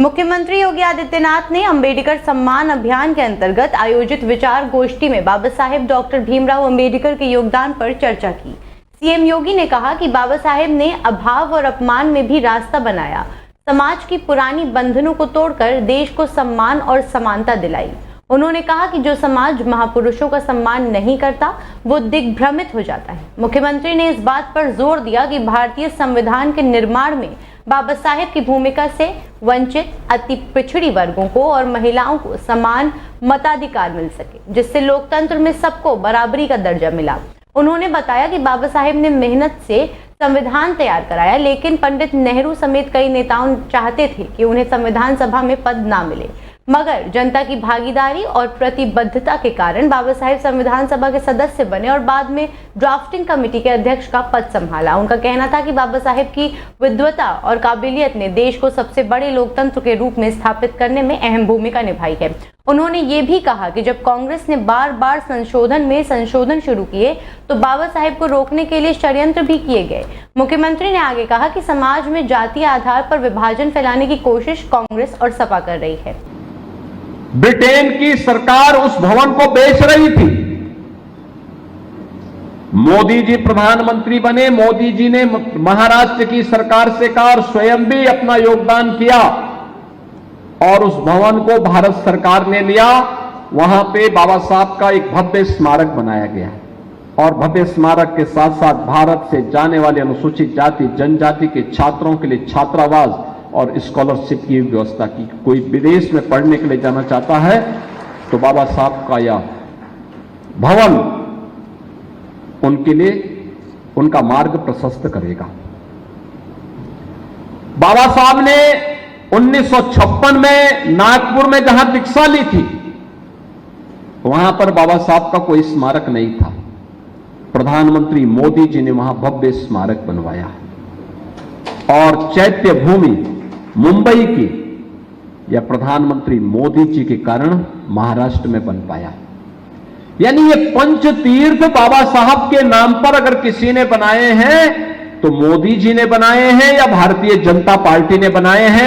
मुख्यमंत्री योगी आदित्यनाथ ने अंबेडकर सम्मान अभियान के अंतर्गत आयोजित विचार गोष्ठी में बाबा साहेब डॉक्टर भीमराव अंबेडकर के योगदान पर चर्चा की। सीएम योगी ने कहा कि बाबा साहेब ने अभाव और अपमान में भी रास्ता बनाया, समाज की पुरानी बंधनों को तोड़कर देश को सम्मान और समानता दिलाई। उन्होंने कहा कि जो समाज महापुरुषों का सम्मान नहीं करता वो दिग्भ्रमित हो जाता है। मुख्यमंत्री ने इस बात पर जोर दिया कि भारतीय संविधान के निर्माण में बाबा साहेब की भूमिका से वंचित, अति पिछड़ी वर्गों को और महिलाओं को समान मताधिकार मिल सके, जिससे लोकतंत्र में सबको बराबरी का दर्जा मिला। उन्होंने बताया कि बाबा साहेब ने मेहनत से संविधान तैयार कराया, लेकिन पंडित नेहरू समेत कई नेताओं चाहते थे कि उन्हें संविधान सभा में पद ना मिले, मगर जनता की भागीदारी और प्रतिबद्धता के कारण बाबा साहेब संविधान सभा के सदस्य बने और बाद में ड्राफ्टिंग कमेटी के अध्यक्ष का पद संभाला। उनका कहना था कि बाबा साहेब की विद्वता और काबिलियत ने देश को सबसे बड़े लोकतंत्र के रूप में स्थापित करने में अहम भूमिका निभाई है। उन्होंने ये भी कहा कि जब कांग्रेस ने बार बार संशोधन शुरू किए तो बाबा साहेब को रोकने के लिए षड्यंत्र भी किए गए। मुख्यमंत्री ने आगे कहा कि समाज में जातीय आधार पर विभाजन फैलाने की कोशिश कांग्रेस और सपा कर रही है। ब्रिटेन की सरकार उस भवन को बेच रही थी। मोदी जी प्रधानमंत्री बने, मोदी जी ने महाराष्ट्र की सरकार से कहा और स्वयं भी अपना योगदान किया और उस भवन को भारत सरकार ने लिया। वहां पे बाबा साहब का एक भव्य स्मारक बनाया गया और भव्य स्मारक के साथ साथ भारत से जाने वाले अनुसूचित जाति जनजाति के छात्रों के लिए छात्रावास और स्कॉलरशिप की व्यवस्था की। कोई विदेश में पढ़ने के लिए जाना चाहता है तो बाबा साहब का यह भवन उनके लिए उनका मार्ग प्रशस्त करेगा। बाबा साहब ने 1956 में नागपुर में जहां दीक्षा ली थी वहां पर बाबा साहब का कोई स्मारक नहीं था। प्रधानमंत्री मोदी जी ने वहां भव्य स्मारक बनवाया और चैत्य भूमि मुंबई की यह प्रधानमंत्री मोदी जी के कारण महाराष्ट्र में बन पाया। यानी ये पंच तीर्थ बाबा साहब के नाम पर अगर किसी ने बनाए हैं तो मोदी जी ने बनाए हैं या भारतीय जनता पार्टी ने बनाए हैं।